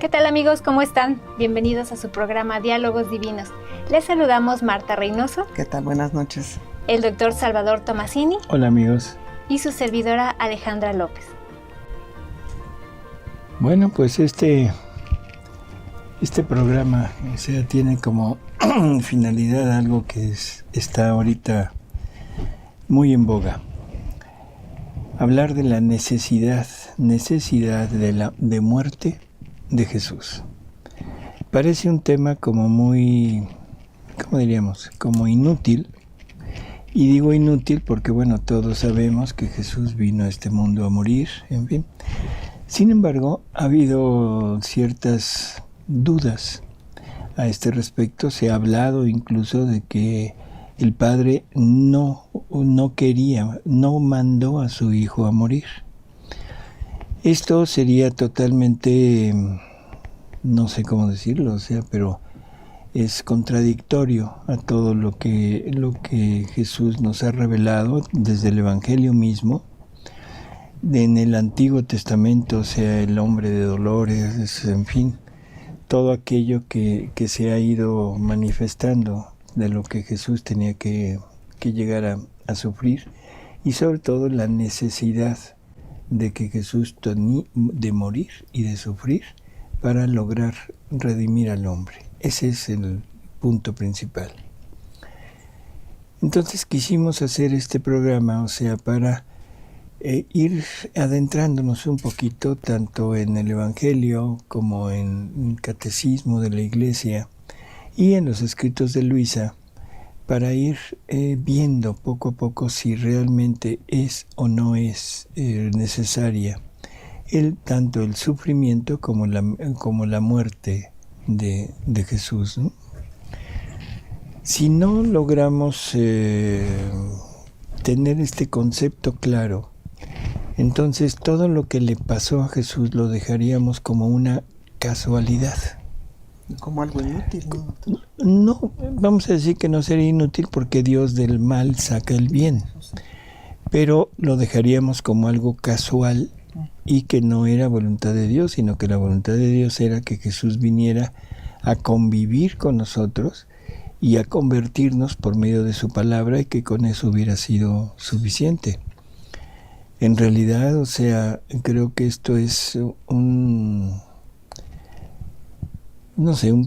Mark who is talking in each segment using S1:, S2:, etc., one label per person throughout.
S1: ¿Qué tal amigos? ¿Cómo están? Bienvenidos a su programa Diálogos Divinos. Les saludamos Marta Reynoso.
S2: ¿Qué tal? Buenas noches.
S1: El doctor Salvador Tomasini.
S3: Hola amigos.
S1: Y su servidora Alejandra López.
S3: Bueno, pues este programa tiene como finalidad algo que está ahorita muy en boga. Hablar de la necesidad de muerte de Jesús. Parece un tema como muy, ¿cómo diríamos? Como inútil. Y digo inútil porque, bueno, todos sabemos que Jesús vino a este mundo a morir, en fin. Sin embargo, ha habido ciertas dudas a este respecto. Se ha hablado incluso de que el Padre no mandó a su Hijo a morir. Esto sería totalmente, no sé cómo decirlo, pero es contradictorio a todo lo que Jesús nos ha revelado desde el Evangelio mismo. En el Antiguo Testamento, el hombre de dolores, en fin, todo aquello que se ha ido manifestando de lo que Jesús tenía que llegar a sufrir, y sobre todo la necesidad de que Jesús de morir y de sufrir para lograr redimir al hombre. Ese es el punto principal. Entonces quisimos hacer este programa, para ir adentrándonos un poquito tanto en el Evangelio como en el Catecismo de la Iglesia y en los escritos de Luisa, para ir viendo poco a poco si realmente es o no es necesaria tanto el sufrimiento como la muerte de Jesús, ¿no? Si no logramos tener este concepto claro, entonces todo lo que le pasó a Jesús lo dejaríamos como una casualidad.
S2: Como algo inútil, ¿no?
S3: No, vamos a decir que no sería inútil porque Dios del mal saca el bien, pero lo dejaríamos como algo casual y que no era voluntad de Dios, sino que la voluntad de Dios era que Jesús viniera a convivir con nosotros y a convertirnos por medio de su palabra, y que con eso hubiera sido suficiente. En realidad, creo que esto es un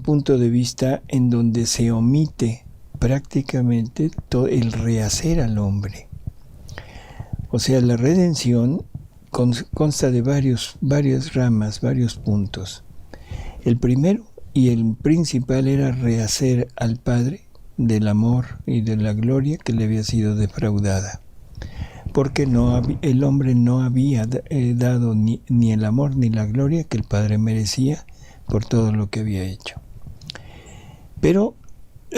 S3: punto de vista en donde se omite prácticamente todo el rehacer al hombre. La redención consta de varias ramas, varios puntos. El primero y el principal era rehacer al Padre del amor y de la gloria que le había sido defraudada, porque el hombre no había dado ni el amor ni la gloria que el Padre merecía por todo lo que había hecho. Pero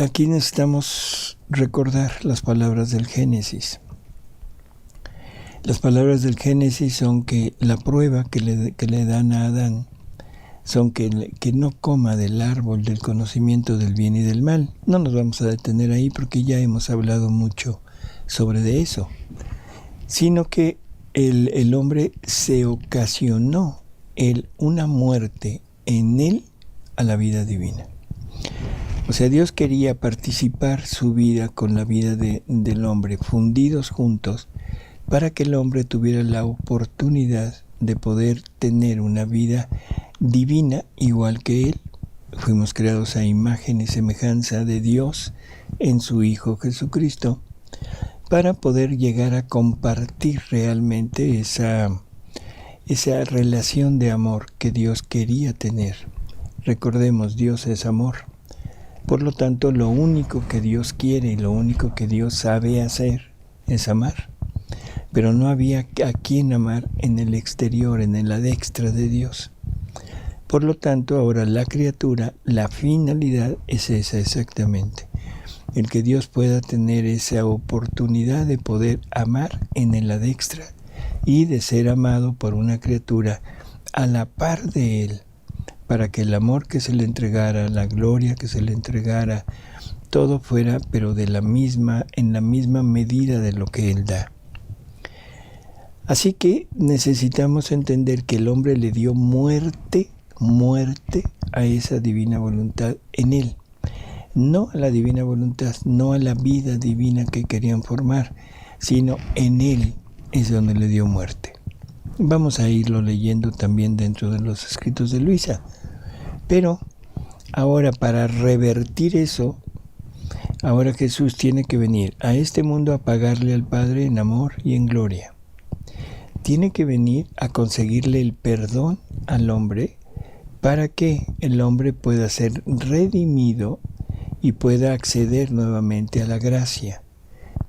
S3: aquí necesitamos recordar las palabras del Génesis. Las palabras del Génesis son que la prueba que le dan a Adán son que no coma del árbol del conocimiento del bien y del mal. No nos vamos a detener ahí porque ya hemos hablado mucho sobre eso, sino que el hombre se ocasionó una muerte en él a la vida divina. Dios quería participar su vida con la vida del hombre, fundidos juntos, para que el hombre tuviera la oportunidad de poder tener una vida divina igual que él. Fuimos creados a imagen y semejanza de Dios en su Hijo Jesucristo, para poder llegar a compartir realmente esa relación de amor que Dios quería tener. Recordemos, Dios es amor. Por lo tanto, lo único que Dios quiere y lo único que Dios sabe hacer es amar. Pero no había a quien amar en el exterior, en el adextra de Dios. Por lo tanto, ahora la criatura, la finalidad es esa exactamente. El que Dios pueda tener esa oportunidad de poder amar en el adextra y de ser amado por una criatura a la par de Él, para que el amor que se le entregara, la gloria que se le entregara, todo fuera, pero en la misma medida de lo que Él da. Así que necesitamos entender que el hombre le dio muerte muerte a esa divina voluntad en él. No a la divina voluntad, no a la vida divina que querían formar, sino en él es donde le dio muerte. Vamos a irlo leyendo también dentro de los escritos de Luisa. Pero ahora, para revertir eso, ahora Jesús tiene que venir a este mundo a pagarle al Padre en amor y en gloria. Tiene que venir a conseguirle el perdón al hombre para que el hombre pueda ser redimido y pueda acceder nuevamente a la gracia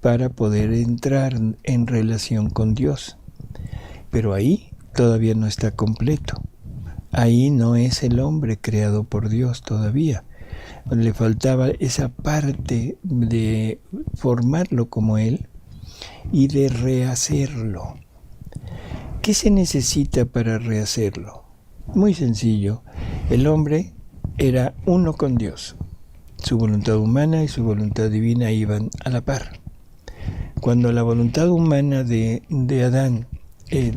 S3: para poder entrar en relación con Dios. Pero ahí todavía no está completo. Ahí no es el hombre creado por Dios todavía. Le faltaba esa parte de formarlo como Él y de rehacerlo. ¿Qué se necesita para rehacerlo? Muy sencillo. El hombre era uno con Dios. Su voluntad humana y su voluntad divina iban a la par. Cuando la voluntad humana de Adán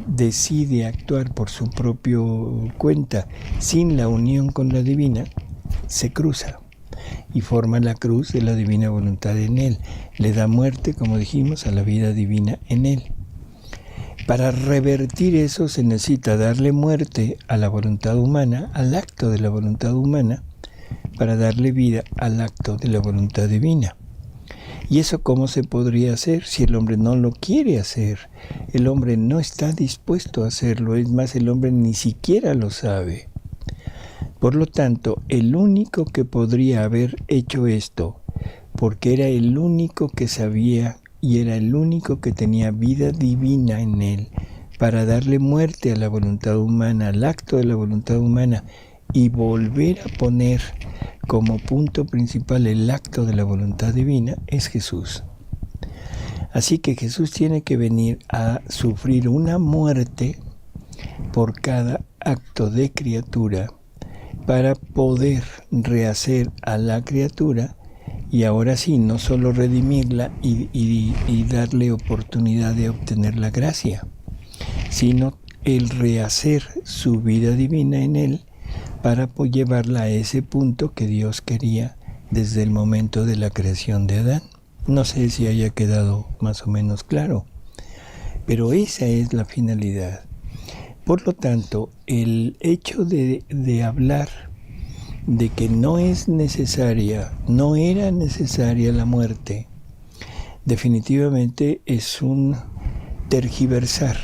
S3: decide actuar por su propia cuenta sin la unión con la divina, se cruza y forma la cruz de la divina voluntad en él. Le da muerte, como dijimos, a la vida divina en él. Para revertir eso se necesita darle muerte a la voluntad humana, al acto de la voluntad humana, para darle vida al acto de la voluntad divina. ¿Y eso cómo se podría hacer si el hombre no lo quiere hacer? El hombre no está dispuesto a hacerlo, es más, el hombre ni siquiera lo sabe. Por lo tanto, el único que podría haber hecho esto, porque era el único que sabía y era el único que tenía vida divina en él, para darle muerte a la voluntad humana, al acto de la voluntad humana, y volver a poner como punto principal el acto de la voluntad divina, es Jesús. Así que Jesús tiene que venir a sufrir una muerte por cada acto de criatura para poder rehacer a la criatura y ahora sí, no solo redimirla y darle oportunidad de obtener la gracia, sino el rehacer su vida divina en él para llevarla a ese punto que Dios quería desde el momento de la creación de Adán. No sé si haya quedado más o menos claro, pero esa es la finalidad. Por lo tanto, el hecho de hablar de que no es necesaria, no era necesaria la muerte, definitivamente es un tergiversar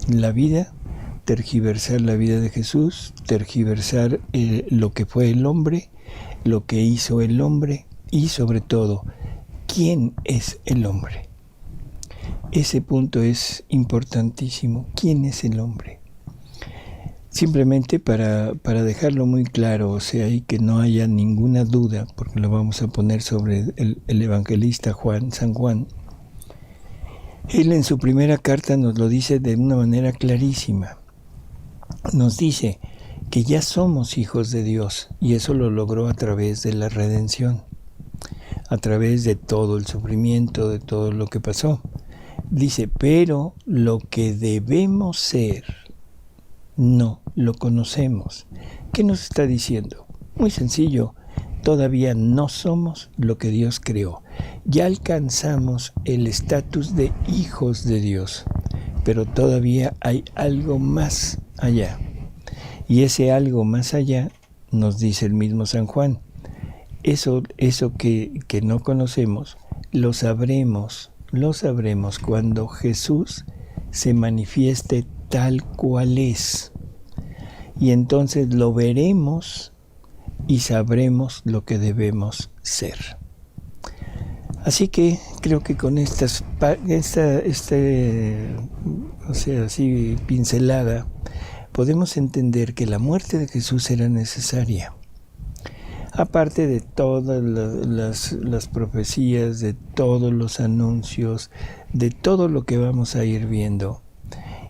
S3: la vida, tergiversar la vida de Jesús, tergiversar lo que fue el hombre, lo que hizo el hombre y sobre todo, ¿quién es el hombre? Ese punto es importantísimo. ¿Quién es el hombre? Simplemente para dejarlo muy claro, o sea, y que no haya ninguna duda, porque lo vamos a poner sobre el evangelista San Juan. Él en su primera carta nos lo dice de una manera clarísima. Nos dice que ya somos hijos de Dios y eso lo logró a través de la redención, a través de todo el sufrimiento, de todo lo que pasó. Dice, pero lo que debemos ser no lo conocemos. ¿Qué nos está diciendo? Muy sencillo, todavía no somos lo que Dios creó. Ya alcanzamos el estatus de hijos de Dios, pero todavía hay algo más allá. Y ese algo más allá nos dice el mismo San Juan. Eso que no conocemos, lo sabremos cuando Jesús se manifieste tal cual es. Y entonces lo veremos y sabremos lo que debemos ser. Así que creo que con así pincelada, podemos entender que la muerte de Jesús era necesaria. Aparte de todas las profecías, de todos los anuncios, de todo lo que vamos a ir viendo,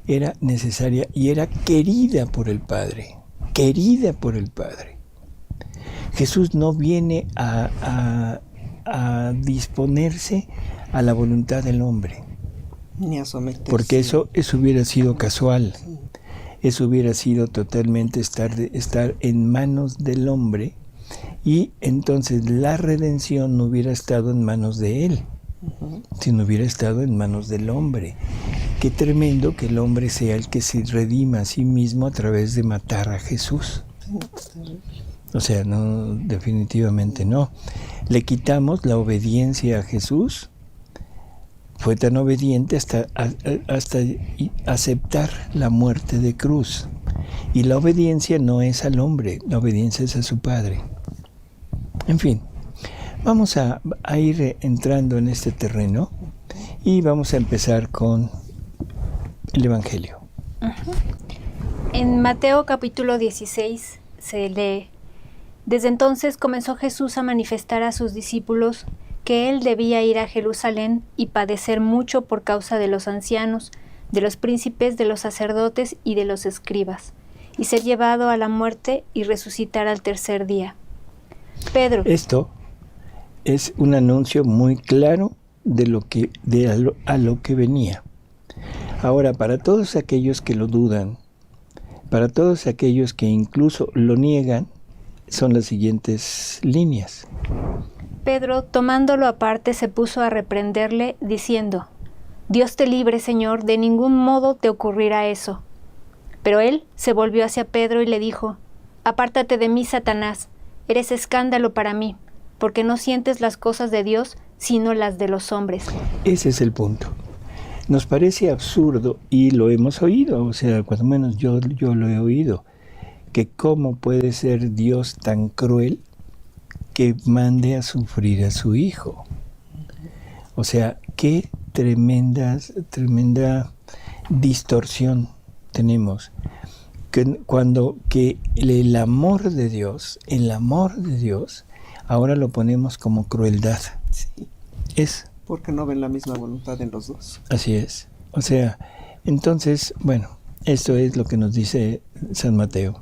S3: era necesaria y era querida por el Padre, querida por el Padre. Jesús no viene a disponerse a la voluntad del hombre,
S2: ni a someterse,
S3: porque eso hubiera sido casual. eso hubiera sido totalmente estar en manos del hombre, y entonces la redención no hubiera estado en manos de él, sino hubiera estado en manos del hombre. Qué tremendo que el hombre sea el que se redima a sí mismo a través de matar a Jesús. O sea, no, definitivamente no. Le quitamos la obediencia a Jesús. Fue tan obediente hasta aceptar la muerte de cruz. Y la obediencia no es al hombre, la obediencia es a su Padre. En fin, vamos a ir entrando en este terreno y vamos a empezar con el Evangelio.
S1: En Mateo capítulo 16 se lee: Desde entonces comenzó Jesús a manifestar a sus discípulos que él debía ir a Jerusalén y padecer mucho por causa de los ancianos, de los príncipes, de los sacerdotes y de los escribas, y ser llevado a la muerte y resucitar al tercer día. Pedro.
S3: Esto es un anuncio muy claro de a lo que venía. Ahora, para todos aquellos que lo dudan, para todos aquellos que incluso lo niegan, son las siguientes líneas.
S1: Pedro, tomándolo aparte, se puso a reprenderle, diciendo: Dios te libre, Señor, de ningún modo te ocurrirá eso. Pero él se volvió hacia Pedro y le dijo: Apártate de mí, Satanás, eres escándalo para mí, porque no sientes las cosas de Dios, sino las de los hombres.
S3: Ese es el punto. Nos parece absurdo, y lo hemos oído, o sea, cuando menos yo lo he oído, que cómo puede ser Dios tan cruel que mande a sufrir a su Hijo. O sea, qué tremenda distorsión tenemos. Que el amor de Dios, ahora lo ponemos como crueldad.
S2: Sí.
S3: Es.
S2: Porque no ven la misma voluntad en los dos.
S3: Así es. O sea, entonces, bueno, esto es lo que nos dice San Mateo.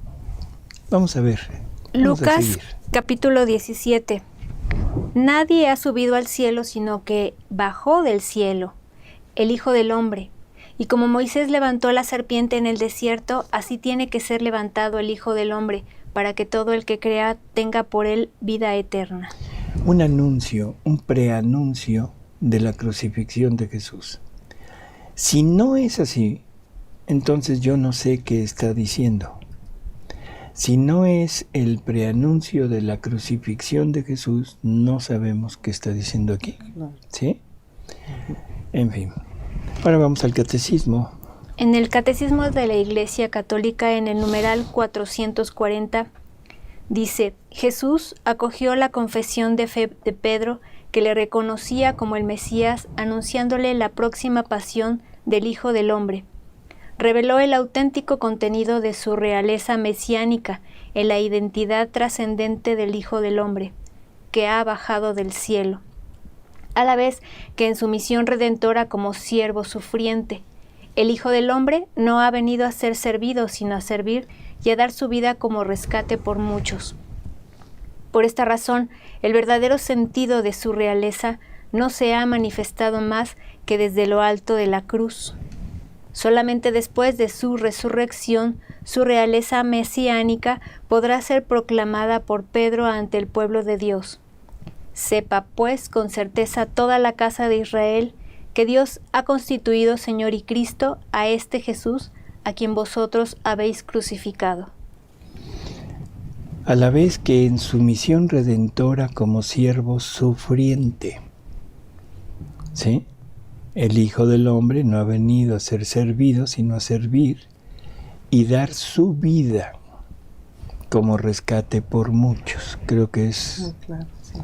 S3: Vamos a ver.
S1: Lucas capítulo 17. Nadie ha subido al cielo, sino que bajó del cielo, el Hijo del Hombre. Y como Moisés levantó la serpiente en el desierto, así tiene que ser levantado el Hijo del Hombre, para que todo el que crea tenga por él vida eterna.
S3: Un anuncio, un preanuncio de la crucifixión de Jesús. Si no es así, entonces yo no sé qué está diciendo. Si no es el preanuncio de la crucifixión de Jesús, no sabemos qué está diciendo aquí. ¿Sí? En fin. Ahora vamos al catecismo.
S1: En el Catecismo de la Iglesia Católica, en el numeral 440, dice: Jesús acogió la confesión de fe de Pedro, que le reconocía como el Mesías, anunciándole la próxima pasión del Hijo del Hombre. Reveló el auténtico contenido de su realeza mesiánica en la identidad trascendente del Hijo del Hombre, que ha bajado del cielo, a la vez que en su misión redentora como siervo sufriente. El Hijo del Hombre no ha venido a ser servido, sino a servir y a dar su vida como rescate por muchos. Por esta razón, el verdadero sentido de su realeza no se ha manifestado más que desde lo alto de la cruz. Solamente después de su resurrección, su realeza mesiánica podrá ser proclamada por Pedro ante el pueblo de Dios. Sepa, pues, con certeza toda la casa de Israel, que Dios ha constituido Señor y Cristo a este Jesús, a quien vosotros habéis crucificado.
S3: A la vez que en su misión redentora como siervo sufriente, ¿sí? El Hijo del Hombre no ha venido a ser servido, sino a servir y dar su vida como rescate por muchos. Creo que es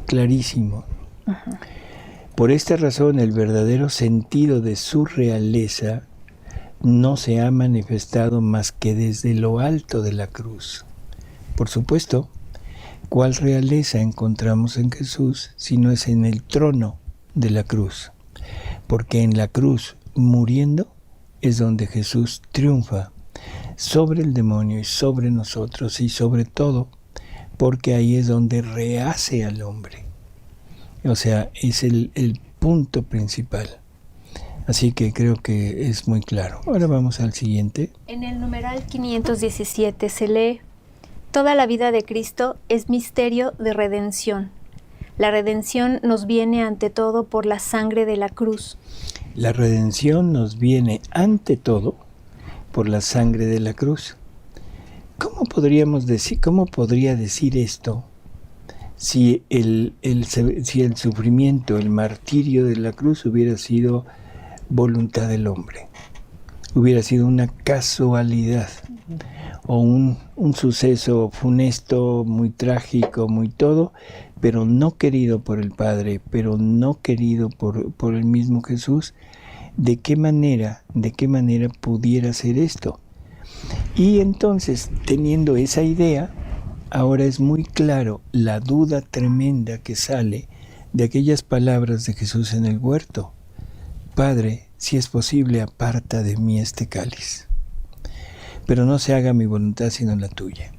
S3: clarísimo.
S1: Uh-huh.
S3: Por esta razón, el verdadero sentido de su realeza no se ha manifestado más que desde lo alto de la cruz. Por supuesto, ¿cuál realeza encontramos en Jesús si no es en el trono de la cruz? Porque en la cruz, muriendo, es donde Jesús triunfa sobre el demonio y sobre nosotros, y sobre todo porque ahí es donde rehace al hombre. O sea, es el punto principal. Así que creo que es muy claro. Ahora vamos al siguiente.
S1: En el numeral 517 se lee: toda la vida de Cristo es misterio de redención. La redención nos viene ante todo por la sangre de la cruz.
S3: La redención nos viene ante todo por la sangre de la cruz. ¿Cómo podría decir esto si el sufrimiento, el martirio de la cruz hubiera sido voluntad del hombre? Hubiera sido una casualidad o un suceso funesto, muy trágico, muy todo, pero no querido por el Padre, pero no querido por el mismo Jesús. ¿De qué manera pudiera ser esto? Y entonces, teniendo esa idea, ahora es muy claro la duda tremenda que sale de aquellas palabras de Jesús en el huerto. Padre, si es posible, aparta de mí este cáliz, pero no se haga mi voluntad sino la tuya.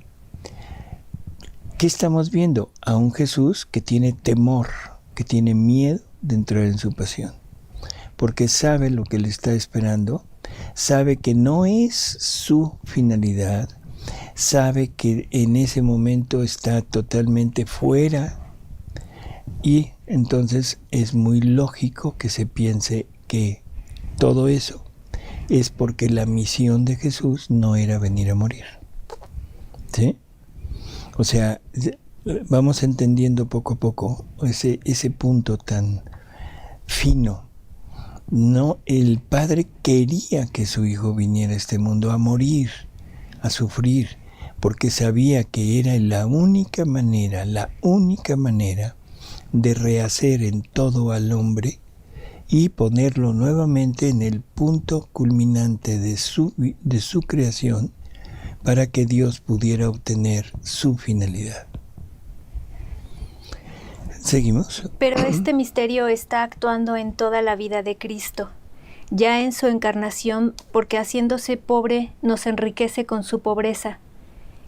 S3: ¿Qué estamos viendo? A un Jesús que tiene temor, que tiene miedo de entrar en su pasión, porque sabe lo que le está esperando, sabe que no es su finalidad, sabe que en ese momento está totalmente fuera, y entonces es muy lógico que se piense que todo eso es porque la misión de Jesús no era venir a morir. ¿Sí? O sea, vamos entendiendo poco a poco ese punto tan fino. No, el Padre quería que su Hijo viniera a este mundo a morir, a sufrir, porque sabía que era la única manera de rehacer en todo al hombre y ponerlo nuevamente en el punto culminante de su creación, para que Dios pudiera obtener su finalidad. ¿Seguimos?
S1: Pero este misterio está actuando en toda la vida de Cristo, ya en su encarnación, porque haciéndose pobre nos enriquece con su pobreza,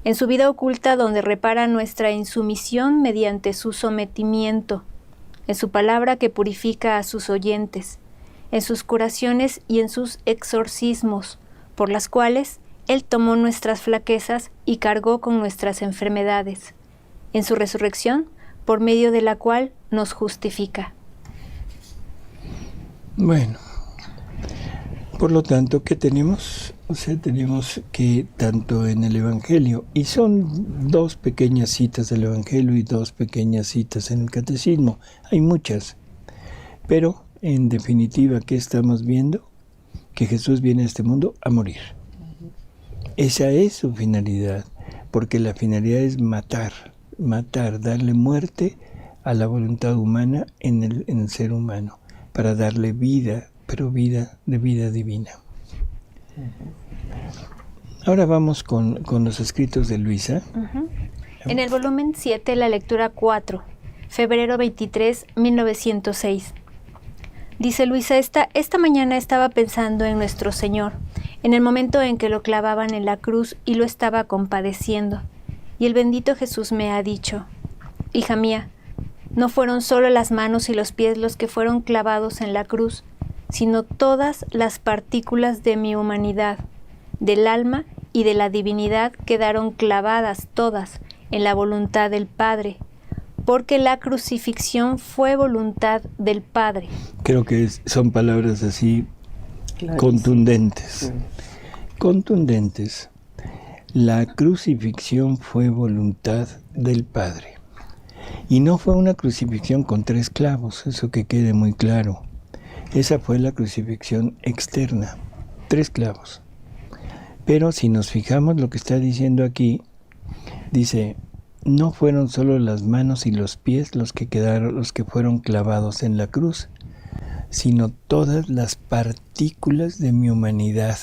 S1: en su vida oculta donde repara nuestra insumisión mediante su sometimiento, en su palabra que purifica a sus oyentes, en sus curaciones y en sus exorcismos, por las cuales Él tomó nuestras flaquezas y cargó con nuestras enfermedades, en su resurrección, por medio de la cual nos justifica.
S3: Bueno, por lo tanto, ¿qué tenemos? O sea, tenemos que tanto en el Evangelio, y son 2 pequeñas citas del Evangelio y 2 pequeñas citas en el Catecismo, hay muchas, pero en definitiva, ¿qué estamos viendo? Que Jesús viene a este mundo a morir. Esa es su finalidad, porque la finalidad es matar, darle muerte a la voluntad humana en el ser humano, para darle vida, pero vida divina. Ahora vamos con los escritos de Luisa.
S1: En el volumen 7, la lectura 4, febrero 23, 1906. Dice Luisa, esta mañana estaba pensando en nuestro Señor, en el momento en que lo clavaban en la cruz y lo estaba compadeciendo. Y el bendito Jesús me ha dicho: hija mía, no fueron solo las manos y los pies los que fueron clavados en la cruz, sino todas las partículas de mi humanidad, del alma y de la divinidad quedaron clavadas todas en la voluntad del Padre, porque la crucifixión fue voluntad del Padre.
S3: Creo que son palabras así contundentes. Contundentes. La crucifixión fue voluntad del Padre. Y no fue una crucifixión con 3 clavos, eso que quede muy claro. Esa fue la crucifixión externa, 3 clavos. Pero si nos fijamos lo que está diciendo aquí, dice, no fueron solo las manos y los pies los que fueron clavados en la cruz, sino todas las partículas de mi humanidad.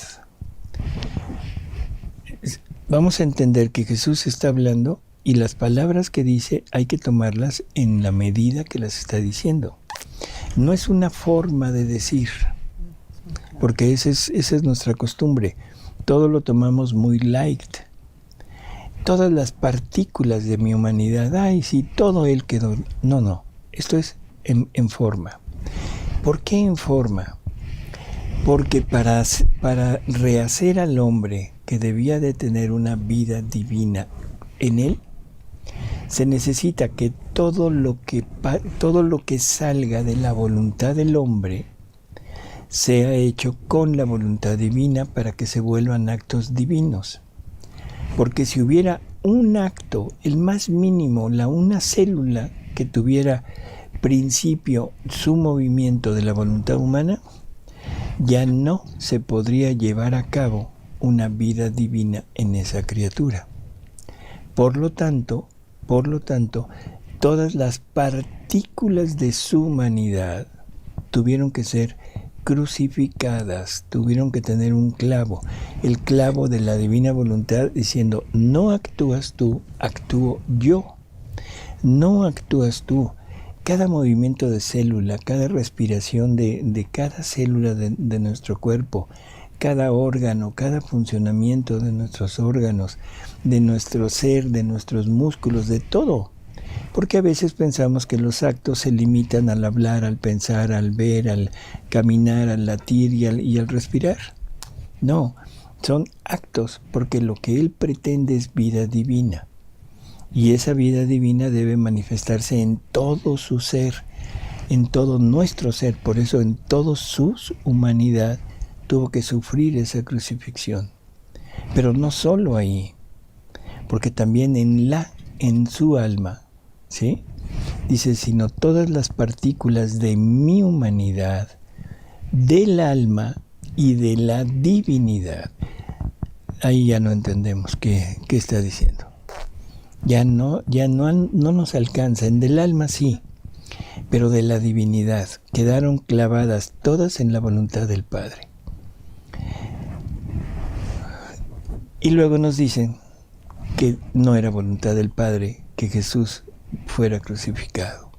S3: Vamos a entender que Jesús está hablando y las palabras que dice hay que tomarlas en la medida que las está diciendo. No es una forma de decir, porque esa es nuestra costumbre. Todo lo tomamos muy light. Todas las partículas de mi humanidad, ay, sí, todo él quedó. No, esto es en forma. ¿Por qué en forma? Porque para rehacer al hombre que debía de tener una vida divina en él, se necesita que todo lo que salga de la voluntad del hombre sea hecho con la voluntad divina para que se vuelvan actos divinos. Porque si hubiera un acto, el más mínimo, una célula que tuviera principio su movimiento de la voluntad humana, ya no se podría llevar a cabo una vida divina en esa criatura. Por lo tanto, todas las partículas de su humanidad tuvieron que ser crucificadas, tuvieron que tener un clavo, el clavo de la divina voluntad, diciendo: no actúas tú, actúo yo. No actúas tú. Cada movimiento de célula, cada respiración de cada célula de nuestro cuerpo, cada órgano, cada funcionamiento de nuestros órganos, de nuestro ser, de nuestros músculos, de todo. Porque a veces pensamos que los actos se limitan al hablar, al pensar, al ver, al caminar, al latir y al respirar. No, son actos, porque lo que Él pretende es vida divina. Y esa vida divina debe manifestarse en todo su ser, en todo nuestro ser. Por eso en toda su humanidad tuvo que sufrir esa crucifixión. Pero no solo ahí, porque también en su alma, ¿sí? Dice: sino todas las partículas de mi humanidad, del alma y de la divinidad. Ahí ya no entendemos qué está diciendo. Ya no nos alcanzan. Del alma sí, pero de la divinidad quedaron clavadas todas en la voluntad del Padre. Y luego nos dicen que no era voluntad del Padre que Jesús fuera crucificado.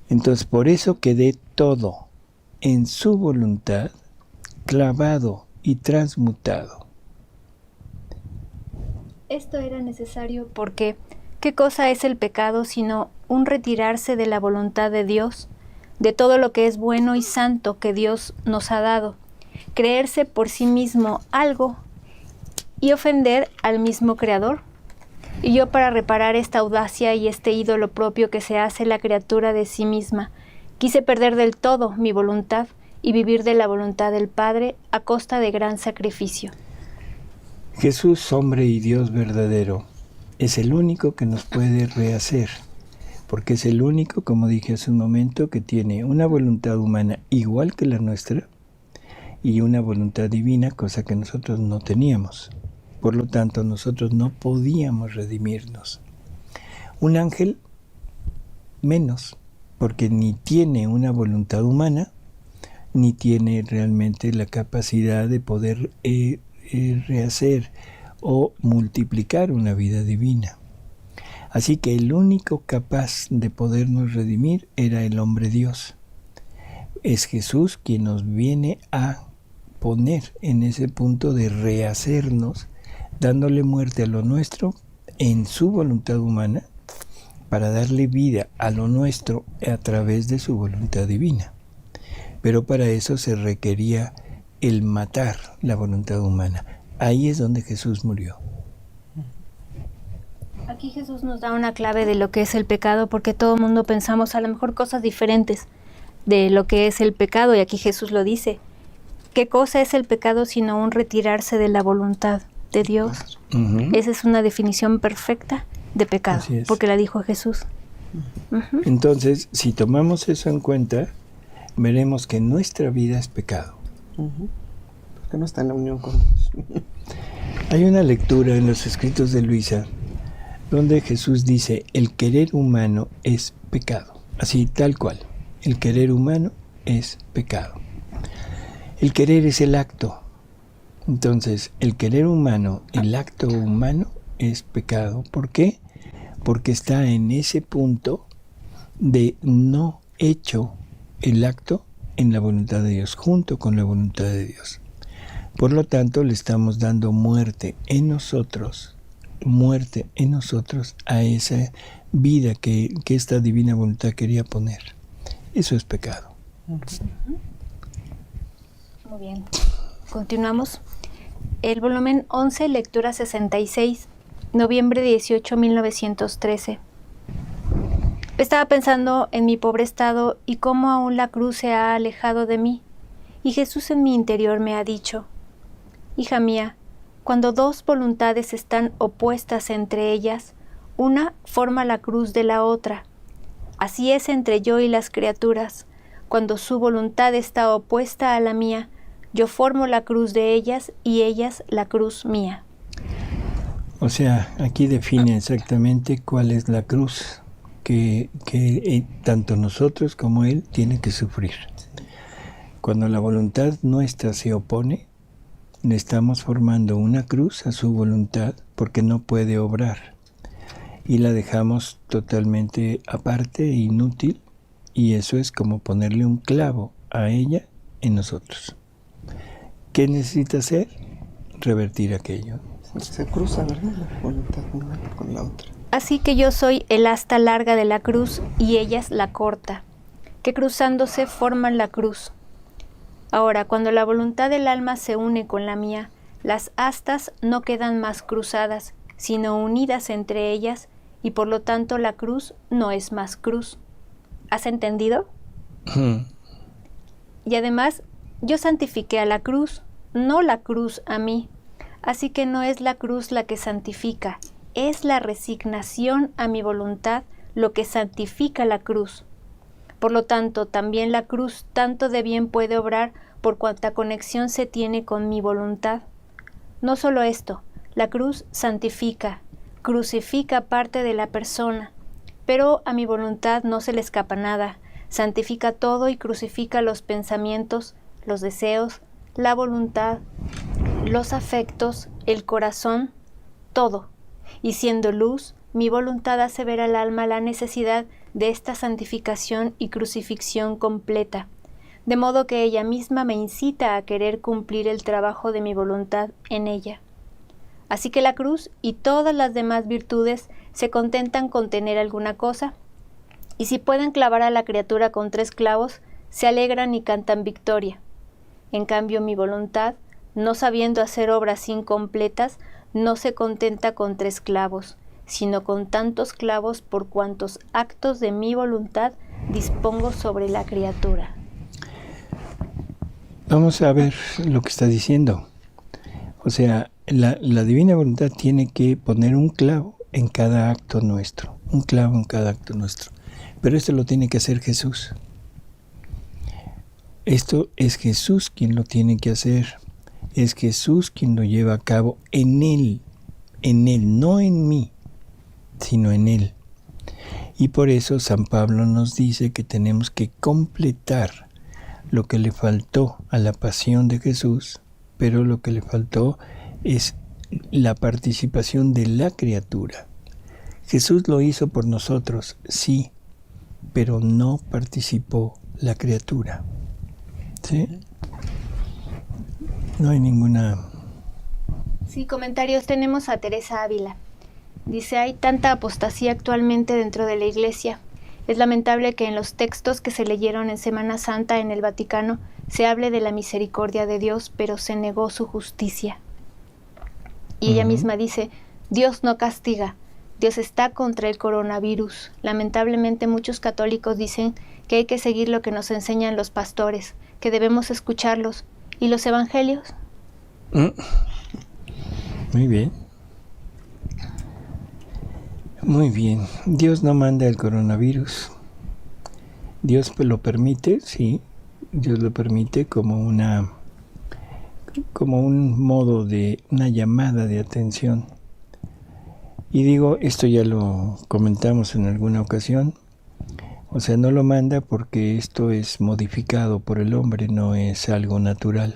S3: Entonces, por eso quedé todo en su voluntad, clavado y transmutado.
S1: Esto era necesario porque ¿qué cosa es el pecado sino un retirarse de la voluntad de Dios, de todo lo que es bueno y santo que Dios nos ha dado, creerse por sí mismo algo y ofender al mismo Creador? Y yo, para reparar esta audacia y este ídolo propio que se hace la criatura de sí misma, quise perder del todo mi voluntad y vivir de la voluntad del Padre a costa de gran sacrificio.
S3: Jesús, hombre y Dios verdadero, es el único que nos puede rehacer, porque es el único, como dije hace un momento, que tiene una voluntad humana igual que la nuestra y una voluntad divina, cosa que nosotros no teníamos. Por lo tanto, nosotros no podíamos redimirnos. Un ángel menos, porque ni tiene una voluntad humana, ni tiene realmente la capacidad de poder rehacer o multiplicar una vida divina. Así que el único capaz de podernos redimir era el hombre Dios. Es Jesús quien nos viene a poner en ese punto de rehacernos, dándole muerte a lo nuestro en su voluntad humana, para darle vida a lo nuestro a través de su voluntad divina. Pero para eso se requería el matar la voluntad humana. Ahí es donde Jesús murió.
S1: Aquí Jesús nos da una clave de lo que es el pecado, porque todo el mundo pensamos a lo mejor cosas diferentes de lo que es el pecado, y aquí Jesús lo dice. ¿Qué cosa es el pecado sino un retirarse de la voluntad de Dios? Esa es una definición perfecta de pecado, porque la dijo Jesús.
S3: Entonces, si tomamos eso en cuenta, veremos que nuestra vida es pecado.
S2: Porque no está en la unión con Dios.
S3: Hay una lectura en los escritos de Luisa donde Jesús dice: el querer humano es pecado. Así, tal cual. El querer humano es pecado. El querer es el acto. Entonces, el querer humano, el acto humano, es pecado. ¿Por qué? Porque está en ese punto de no hecho el acto en la voluntad de Dios, junto con la voluntad de Dios. Por lo tanto, le estamos dando muerte en nosotros a esa vida que esta divina voluntad quería poner. Eso es pecado.
S1: Muy bien. Continuamos. El volumen 11, lectura 66, noviembre 18, 1913. Estaba pensando en mi pobre estado y cómo aún la cruz se ha alejado de mí. Y Jesús en mi interior me ha dicho: hija mía, cuando dos voluntades están opuestas entre ellas, una forma la cruz de la otra. Así es entre yo y las criaturas. Cuando su voluntad está opuesta a la mía, yo formo la cruz de ellas y ellas la cruz mía.
S3: O sea, aquí define exactamente cuál es la cruz que tanto nosotros como Él tiene que sufrir. Cuando la voluntad nuestra se opone, le estamos formando una cruz a su voluntad porque no puede obrar. Y la dejamos totalmente aparte, inútil, y eso es como ponerle un clavo a ella en nosotros. ¿Qué necesita hacer? Revertir aquello.
S2: Se cruza, ¿verdad? La voluntad una con la otra.
S1: Así que yo soy el asta larga de la cruz y ellas la corta, que cruzándose forman la cruz. Ahora, cuando la voluntad del alma se une con la mía, las astas no quedan más cruzadas, sino unidas entre ellas, y por lo tanto la cruz no es más cruz. ¿Has entendido? Y además, yo santifiqué a la cruz, no la cruz a mí. Así que no es la cruz la que santifica, es la resignación a mi voluntad lo que santifica la cruz. Por lo tanto, también la cruz tanto de bien puede obrar por cuanta conexión se tiene con mi voluntad. No solo esto, la cruz santifica, crucifica parte de la persona, pero a mi voluntad no se le escapa nada, santifica todo y crucifica los pensamientos, los deseos, la voluntad, los afectos, el corazón, todo. Y siendo luz, mi voluntad hace ver al alma la necesidad de esta santificación y crucifixión completa, de modo que ella misma me incita a querer cumplir el trabajo de mi voluntad en ella. Así que la cruz y todas las demás virtudes se contentan con tener alguna cosa, y si pueden clavar a la criatura con 3 clavos, se alegran y cantan victoria. En cambio, mi voluntad, no sabiendo hacer obras incompletas, no se contenta con 3 clavos, sino con tantos clavos por cuantos actos de mi voluntad dispongo sobre la criatura.
S3: Vamos a ver lo que está diciendo. O sea, la divina voluntad tiene que poner un clavo en cada acto nuestro, un clavo en cada acto nuestro. Pero esto lo tiene que hacer Jesús. Esto es Jesús quien lo tiene que hacer. Es Jesús quien lo lleva a cabo en Él, no en mí, sino en Él. Y por eso San Pablo nos dice que tenemos que completar lo que le faltó a la pasión de Jesús, pero lo que le faltó es la participación de la criatura. Jesús lo hizo por nosotros, sí, pero no participó la criatura. ¿Sí? No hay ninguna...
S1: Sí, comentarios. Tenemos a Teresa Ávila. Dice: hay tanta apostasía actualmente dentro de la Iglesia. Es lamentable que en los textos que se leyeron en Semana Santa en el Vaticano se hable de la misericordia de Dios, pero se negó su justicia. Y ella misma dice: Dios no castiga, Dios está contra el coronavirus. Lamentablemente muchos católicos dicen que hay que seguir lo que nos enseñan los pastores, que debemos escucharlos. ¿Y los evangelios?
S3: Muy bien. Muy bien. Dios no manda el coronavirus. Dios lo permite, sí. Dios lo permite como un modo de una llamada de atención. Y digo, esto ya lo comentamos en alguna ocasión. O sea, no lo manda porque esto es modificado por el hombre, no es algo natural.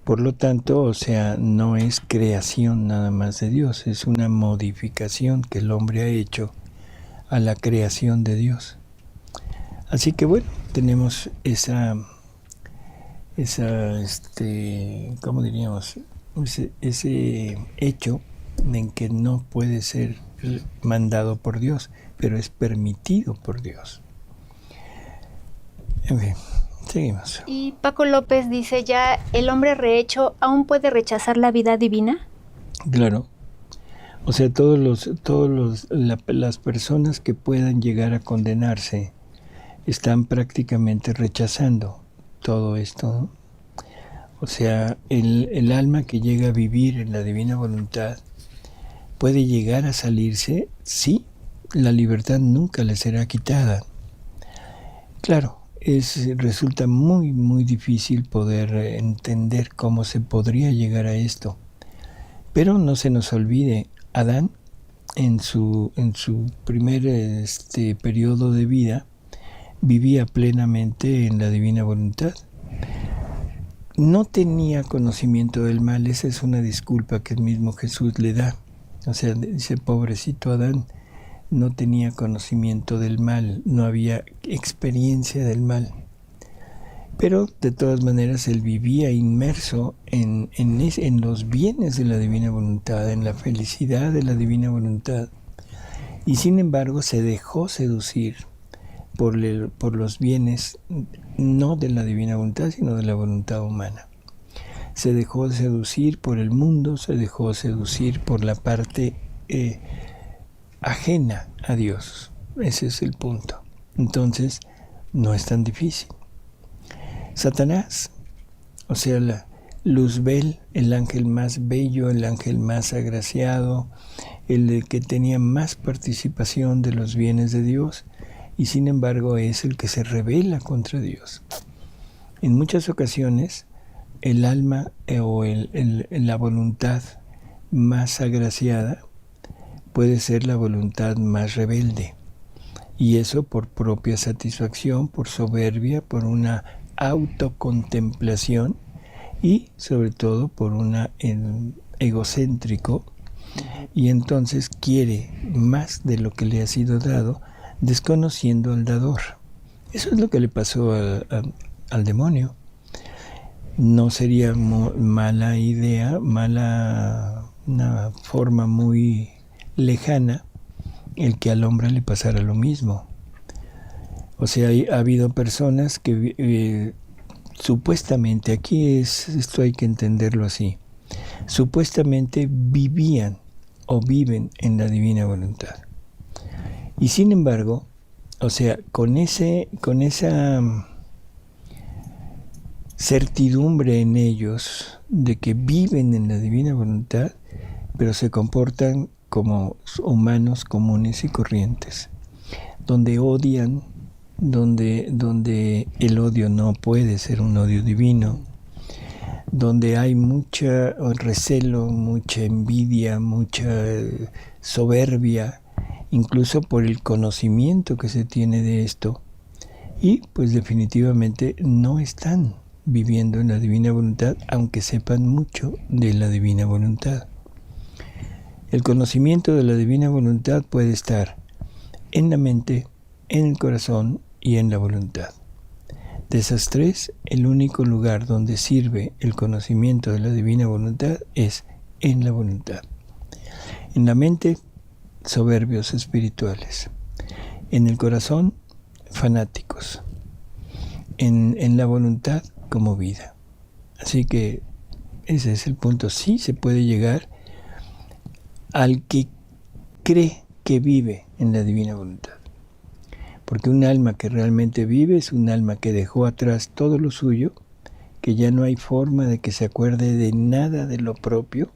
S3: Por lo tanto, o sea, no es creación nada más de Dios, es una modificación que el hombre ha hecho a la creación de Dios. Así que bueno, tenemos ¿cómo diríamos? Ese hecho en que no puede ser mandado por Dios, pero es permitido por Dios. En fin, seguimos.
S1: Y Paco López dice, ¿ya el hombre rehecho aún puede rechazar la vida divina?
S3: Claro. O sea, las personas que puedan llegar a condenarse están prácticamente rechazando todo esto, ¿no? O sea, el alma que llega a vivir en la divina voluntad puede llegar a salirse, sí, la libertad nunca le será quitada. Claro, resulta muy, muy difícil poder entender cómo se podría llegar a esto. Pero no se nos olvide, Adán, en su primer periodo de vida, vivía plenamente en la divina voluntad. No tenía conocimiento del mal, esa es una disculpa que el mismo Jesús le da. O sea, dice, pobrecito Adán, no tenía conocimiento del mal, no había experiencia del mal. Pero de todas maneras él vivía inmerso en los bienes de la divina voluntad, en la felicidad de la divina voluntad. Y sin embargo se dejó seducir por los bienes no de la divina voluntad, sino de la voluntad humana. Se dejó seducir por el mundo, se dejó seducir por la parte ajena a Dios. Ese es el punto. Entonces, no es tan difícil. Satanás, o sea, la Luzbel, el ángel más bello, el ángel más agraciado, el que tenía más participación de los bienes de Dios, y sin embargo es el que se rebela contra Dios. En muchas ocasiones, el alma o la voluntad más agraciada puede ser la voluntad más rebelde. Y eso por propia satisfacción, por soberbia, por una autocontemplación y sobre todo por una egocéntrico, y entonces quiere más de lo que le ha sido dado, desconociendo al dador. Eso es lo que le pasó al demonio. No sería mala idea, una forma muy lejana el que al hombre le pasara lo mismo. O sea, ha habido personas que supuestamente, esto hay que entenderlo así, supuestamente vivían o viven en la divina voluntad. Y sin embargo, o sea, con esa certidumbre en ellos de que viven en la divina voluntad, pero se comportan como humanos comunes y corrientes, donde odian, donde el odio no puede ser un odio divino, donde hay mucha recelo, mucha envidia, mucha soberbia, incluso por el conocimiento que se tiene de esto, y pues definitivamente no están viviendo en la divina voluntad, aunque sepan mucho de la divina voluntad. El conocimiento de la divina voluntad puede estar en la mente, en el corazón y en la voluntad. De esas tres, el único lugar donde sirve el conocimiento de la divina voluntad es en la voluntad. En la mente, soberbios espirituales. En el corazón, fanáticos. En la voluntad, como vida. Así que ese es el punto. Sí se puede llegar al que cree que vive en la divina voluntad. Porque un alma que realmente vive es un alma que dejó atrás todo lo suyo, que ya no hay forma de que se acuerde de nada de lo propio,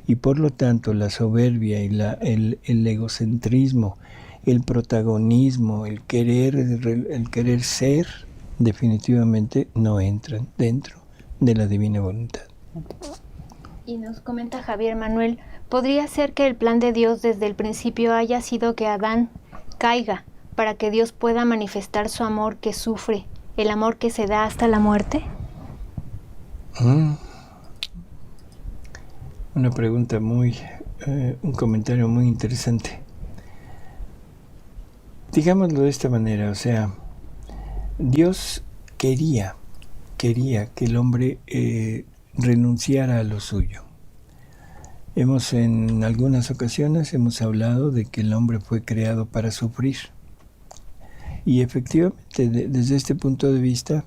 S3: y por lo tanto la soberbia y el egocentrismo, el protagonismo, el querer ser, definitivamente no entran dentro de la divina voluntad.
S1: Y nos comenta Javier Manuel, ¿podría ser que el plan de Dios desde el principio haya sido que Adán caiga para que Dios pueda manifestar su amor que sufre, el amor que se da hasta la muerte?
S3: Una pregunta un comentario muy interesante. Digámoslo de esta manera, o sea, Dios quería que el hombre renunciara a lo suyo. En algunas ocasiones hemos hablado de que el hombre fue creado para sufrir. Y efectivamente, desde este punto de vista,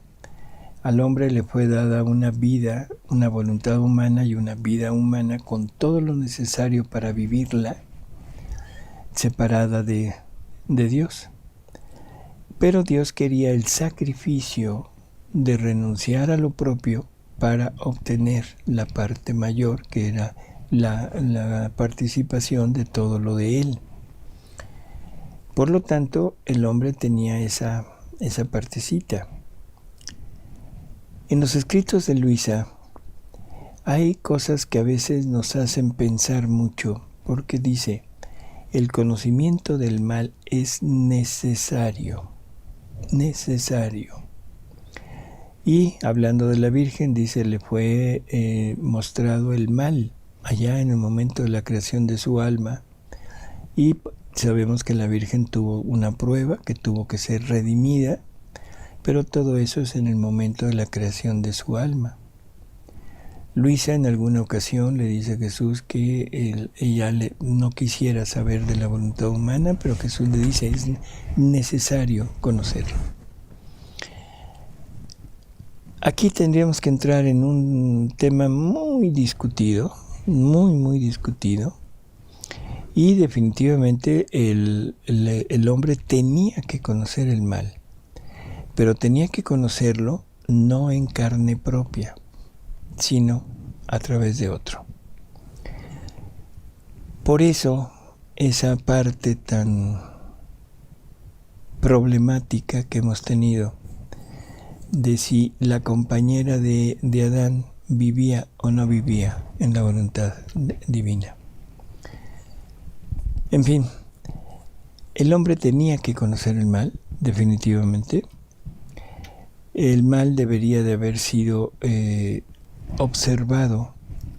S3: al hombre le fue dada una vida, una voluntad humana y una vida humana con todo lo necesario para vivirla, separada de Dios. Pero Dios quería el sacrificio de renunciar a lo propio para obtener la parte mayor, que era la participación de todo lo de Él. Por lo tanto, el hombre tenía esa partecita. En los escritos de Luisa hay cosas que a veces nos hacen pensar mucho, porque dice, el conocimiento del mal es necesario. Y hablando de la Virgen, dice, le fue mostrado el mal allá en el momento de la creación de su alma. Y sabemos que la Virgen tuvo una prueba, que tuvo que ser redimida, pero todo eso es en el momento de la creación de su alma. Luisa en alguna ocasión le dice a Jesús que ella no quisiera saber de la voluntad humana, pero Jesús le dice, es necesario conocerlo. Aquí tendríamos que entrar en un tema muy discutido, muy discutido, y definitivamente el hombre tenía que conocer el mal, pero tenía que conocerlo no en carne propia, sino a través de otro. Por eso, esa parte tan problemática que hemos tenido de si la compañera de Adán vivía o no vivía en la voluntad divina. En fin, el hombre tenía que conocer el mal, definitivamente. El mal debería de haber sido observado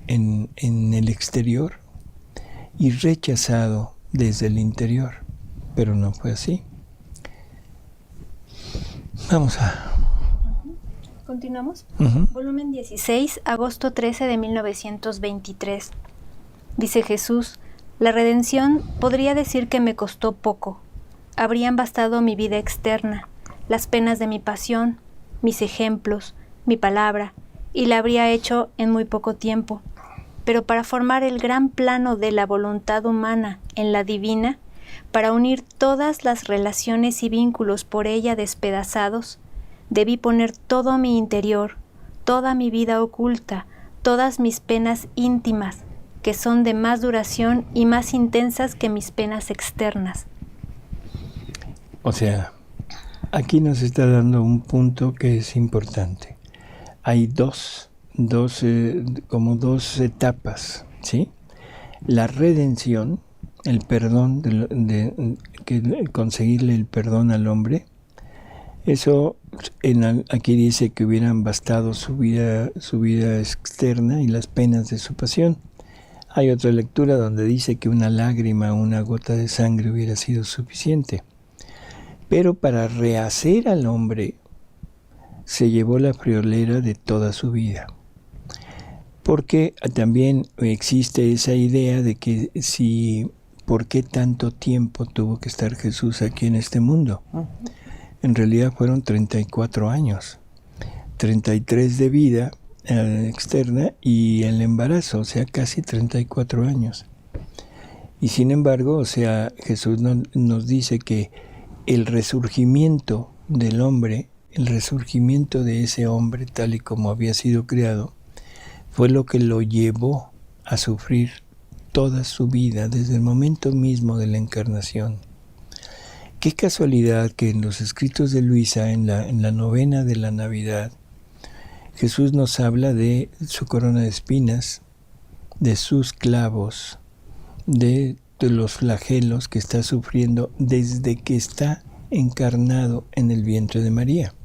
S3: en el exterior y rechazado desde el interior, pero no fue así. Vamos a...
S1: ¿Continuamos?
S3: Uh-huh.
S1: Volumen 16, agosto 13 de 1923. Dice Jesús, la redención podría decir que me costó poco. Habrían bastado mi vida externa, las penas de mi pasión, mis ejemplos, mi palabra, y la habría hecho en muy poco tiempo. Pero para formar el gran plano de la voluntad humana en la divina, para unir todas las relaciones y vínculos por ella despedazados, debí poner todo mi interior, toda mi vida oculta, todas mis penas íntimas, que son de más duración y más intensas que mis penas externas.
S3: O sea, aquí nos está dando un punto que es importante. Hay dos etapas, ¿sí? La redención, el perdón, conseguirle el perdón al hombre. Eso aquí dice que hubieran bastado su vida externa y las penas de su pasión. Hay otra lectura donde dice que una lágrima, una gota de sangre hubiera sido suficiente. Pero para rehacer al hombre se llevó la friolera de toda su vida. Porque también existe esa idea de que ¿por qué tanto tiempo tuvo que estar Jesús aquí en este mundo? En realidad fueron 34 años, 33 de vida externa y el embarazo, o sea, casi 34 años. Y sin embargo, o sea, Jesús nos dice que el resurgimiento del hombre, el resurgimiento de ese hombre tal y como había sido creado, fue lo que lo llevó a sufrir toda su vida desde el momento mismo de la encarnación. Qué casualidad que en los escritos de Luisa, en la novena de la Navidad, Jesús nos habla de su corona de espinas, de sus clavos, de los flagelos que está sufriendo desde que está encarnado en el vientre de María.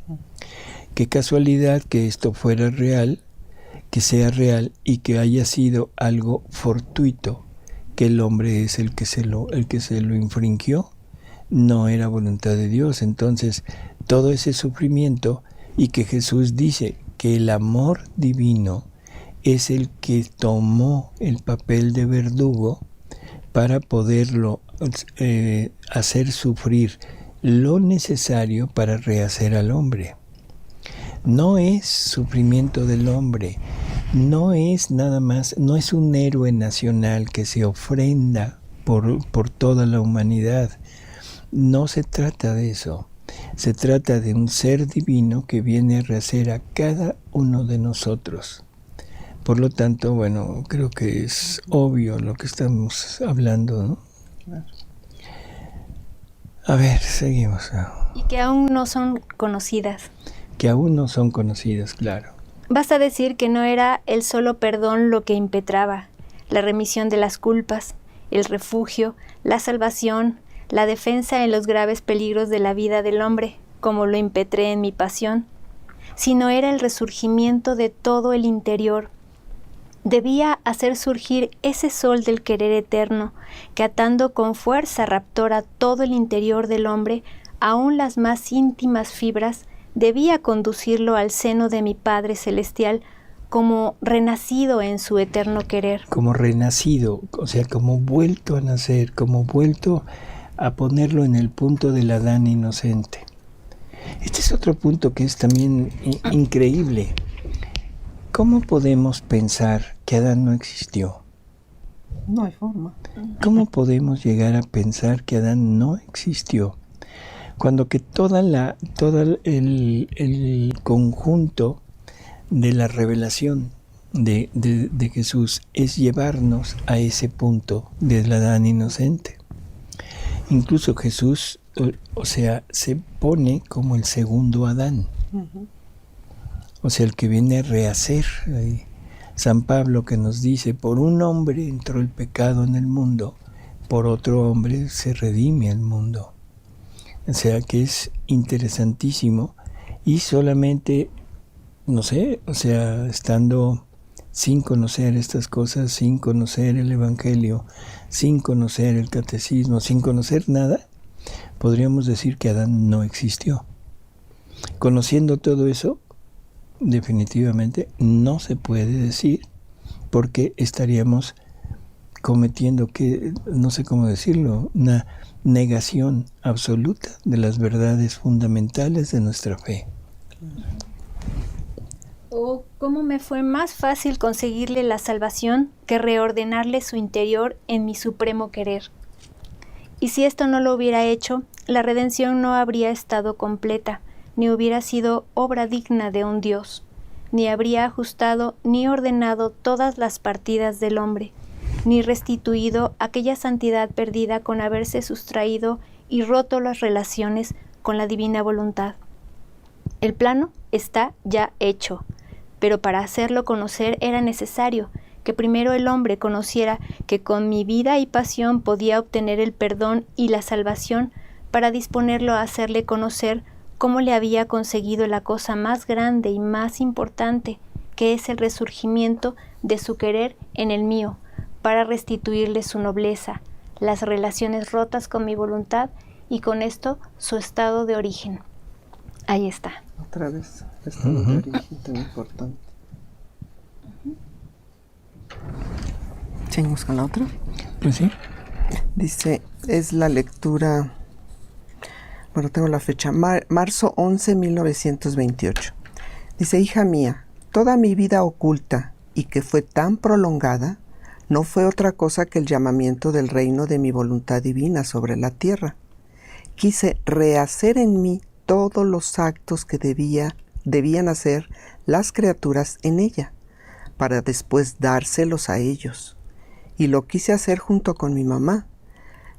S3: Qué casualidad que esto fuera real, que sea real y que haya sido algo fortuito, que el hombre es el que se lo infringió. No era voluntad de Dios. Entonces, todo ese sufrimiento, y que Jesús dice que el amor divino es el que tomó el papel de verdugo para poderlo hacer sufrir lo necesario para rehacer al hombre. No es sufrimiento del hombre, no es nada más, no es un héroe nacional que se ofrenda por toda la humanidad. No se trata de eso. Se trata de un ser divino que viene a rehacer a cada uno de nosotros. Por lo tanto, bueno, creo que es obvio lo que estamos hablando, ¿no?
S2: Claro.
S3: A ver, seguimos.
S1: Y que aún no son conocidas.
S3: Que aún no son conocidas, claro.
S1: Basta decir que no era el solo perdón lo que impetraba, la remisión de las culpas, el refugio, la salvación, la defensa en los graves peligros de la vida del hombre, como lo impetré en mi pasión, sino era el resurgimiento de todo el interior. Debía hacer surgir ese sol del querer eterno, que atando con fuerza raptora todo el interior del hombre, aun las más íntimas fibras, debía conducirlo al seno de mi Padre Celestial, como renacido en su eterno querer.
S3: Como renacido, o sea, como vuelto a nacer, como vuelto a ponerlo en el punto del Adán inocente. Este es otro punto que es también increíble. ¿Cómo podemos pensar que Adán no existió?
S2: No hay forma.
S3: ¿Cómo podemos llegar a pensar que Adán no existió? Cuando que todo el conjunto de la revelación de Jesús es llevarnos a ese punto del Adán inocente. Incluso Jesús, o sea, se pone como el segundo Adán.
S2: Uh-huh.
S3: O sea, el que viene a rehacer. San Pablo que nos dice, por un hombre entró el pecado en el mundo, por otro hombre se redime el mundo. O sea que es interesantísimo y solamente, no sé, o sea, estando sin conocer estas cosas, sin conocer el Evangelio, sin conocer el catecismo, sin conocer nada, podríamos decir que Adán no existió. Conociendo todo eso, definitivamente no se puede decir, porque estaríamos cometiendo, que no sé cómo decirlo, una negación absoluta de las verdades fundamentales de nuestra fe.
S1: O cómo me fue más fácil conseguirle la salvación que reordenarle su interior en mi supremo querer. Y si esto no lo hubiera hecho, la redención no habría estado completa, ni hubiera sido obra digna de un Dios, ni habría ajustado ni ordenado todas las partidas del hombre, ni restituido aquella santidad perdida con haberse sustraído y roto las relaciones con la divina voluntad. El plano está ya hecho, pero para hacerlo conocer era necesario que primero el hombre conociera que con mi vida y pasión podía obtener el perdón y la salvación, para disponerlo a hacerle conocer cómo le había conseguido la cosa más grande y más importante, que es el resurgimiento de su querer en el mío, para restituirle su nobleza, las relaciones rotas con mi voluntad y con esto su estado de origen. Ahí está.
S2: Otra vez, estado de origen tan importante. Seguimos con la otra.
S3: Pues sí.
S2: Dice, es la lectura, bueno, tengo la fecha, marzo 11, 1928. Dice, hija mía, toda mi vida oculta y que fue tan prolongada, no fue otra cosa que el llamamiento del reino de mi voluntad divina sobre la tierra. Quise rehacer en mí todos los actos que debían hacer las criaturas en ella, para después dárselos a ellos. Y lo quise hacer junto con mi mamá.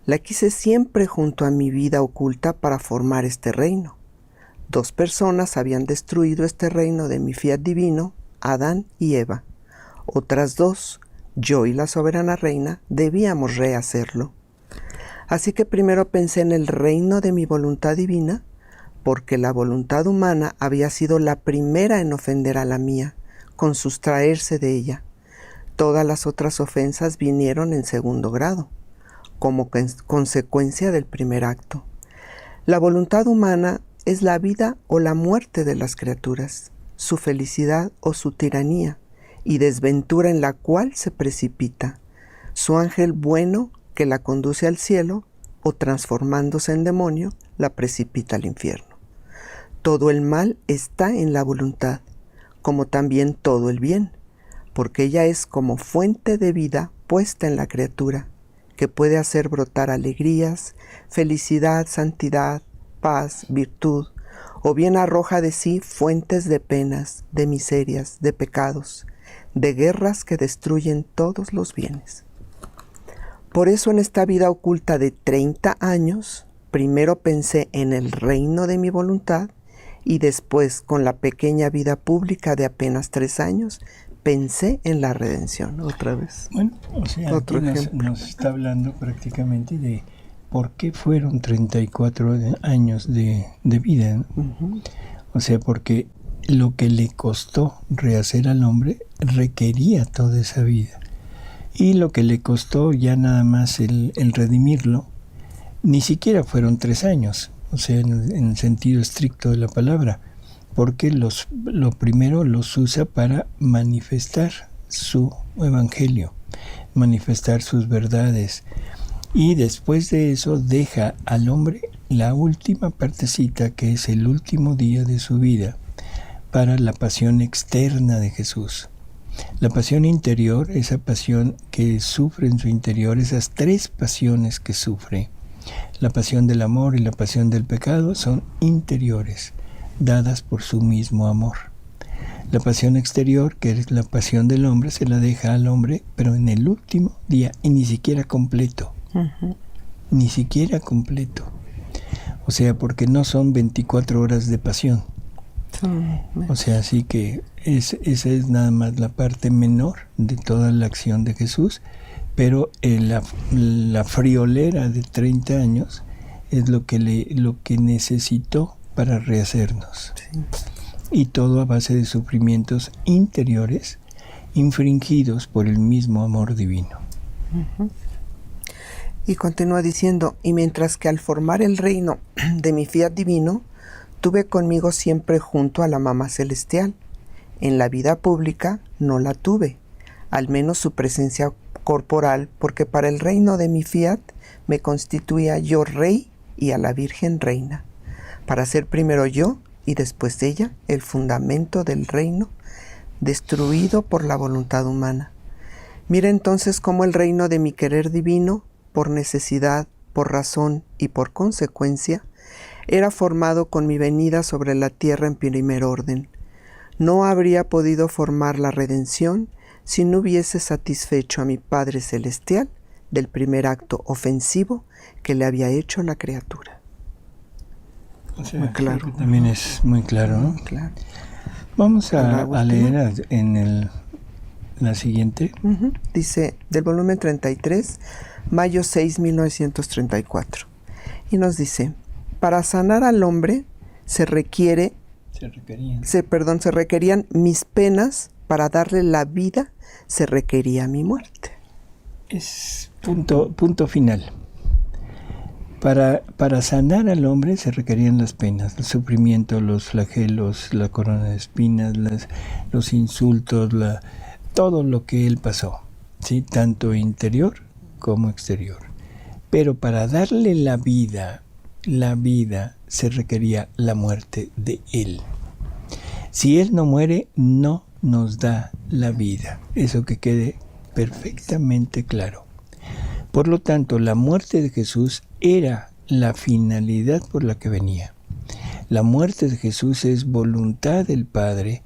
S2: La quise siempre junto a mi vida oculta para formar este reino. 2 personas habían destruido este reino de mi fiat divino, Adán y Eva. Otras 2, yo y la soberana reina, debíamos rehacerlo. Así que primero pensé en el reino de mi voluntad divina, porque la voluntad humana había sido la primera en ofender a la mía, con sustraerse de ella. Todas las otras ofensas vinieron en segundo grado, como consecuencia del primer acto. La voluntad humana es la vida o la muerte de las criaturas, su felicidad o su tiranía, y desventura en la cual se precipita, su ángel bueno que la conduce al cielo o transformándose en demonio, la precipita al infierno. Todo el mal está en la voluntad, como también todo el bien, porque ella es como fuente de vida puesta en la criatura, que puede hacer brotar alegrías, felicidad, santidad, paz, virtud, o bien arroja de sí fuentes de penas, de miserias, de pecados, de guerras que destruyen todos los bienes. Por eso en esta vida oculta de 30 años, primero pensé en el reino de mi voluntad y después, con la pequeña vida pública de apenas 3 años, pensé en la redención. Otra vez.
S3: Bueno, o sea,
S2: Otro
S3: aquí
S2: ejemplo.
S3: nos está hablando prácticamente de por qué fueron 34 años de vida, ¿no?
S2: Uh-huh.
S3: O sea, porque lo que le costó rehacer al hombre requería toda esa vida. Y lo que le costó ya nada más el redimirlo, ni siquiera fueron 3 años, o sea, en el sentido estricto de la palabra, porque lo primero los usa para manifestar su evangelio, manifestar sus verdades, y después de eso deja al hombre la última partecita, que es el último día de su vida, para la pasión externa de Jesús. La pasión interior, esa pasión que sufre en su interior, esas 3 pasiones que sufre, la pasión del amor y la pasión del pecado, son interiores, dadas por su mismo amor. La pasión exterior, que es la pasión del hombre, se la deja al hombre, pero en el último día, y ni siquiera completo.
S2: Uh-huh.
S3: Ni siquiera completo. O sea, porque no son 24 horas de pasión. O sea, así que esa es nada más la parte menor de toda la acción de Jesús, pero la friolera de 30 años es lo que necesitó para rehacernos.
S2: Sí.
S3: Y todo a base de sufrimientos interiores infringidos por el mismo amor divino.
S2: Uh-huh. Y continúa diciendo, y mientras que al formar el reino de mi fiat divino, tuve conmigo siempre junto a la mamá celestial. En la vida pública no la tuve, al menos su presencia corporal, porque para el reino de mi fiat me constituía yo rey y a la Virgen reina, para ser primero yo y después ella el fundamento del reino, destruido por la voluntad humana. Mira entonces cómo el reino de mi querer divino, por necesidad, por razón y por consecuencia, era formado con mi venida sobre la tierra en primer orden. No habría podido formar la redención si no hubiese satisfecho a mi Padre Celestial del primer acto ofensivo que le había hecho la criatura.
S3: O sea,
S2: muy claro.
S3: creo que también es muy claro, ¿no?
S2: Claro.
S3: Vamos a leer en la siguiente.
S2: Uh-huh. Dice, del volumen 33, mayo 6, 1934. Y nos dice, para sanar al hombre se requerían mis penas, para darle la vida se requería mi muerte.
S3: Es punto final. Para sanar al hombre se requerían las penas, el sufrimiento, los flagelos, la corona de espinas, los insultos, todo lo que él pasó, ¿sí? Tanto interior como exterior. Pero para darle la vida se requería la muerte de él. Si él no muere, no nos da la vida. Eso que quede perfectamente claro. Por lo tanto, la muerte de Jesús era la finalidad por la que venía. La muerte de Jesús es voluntad del Padre,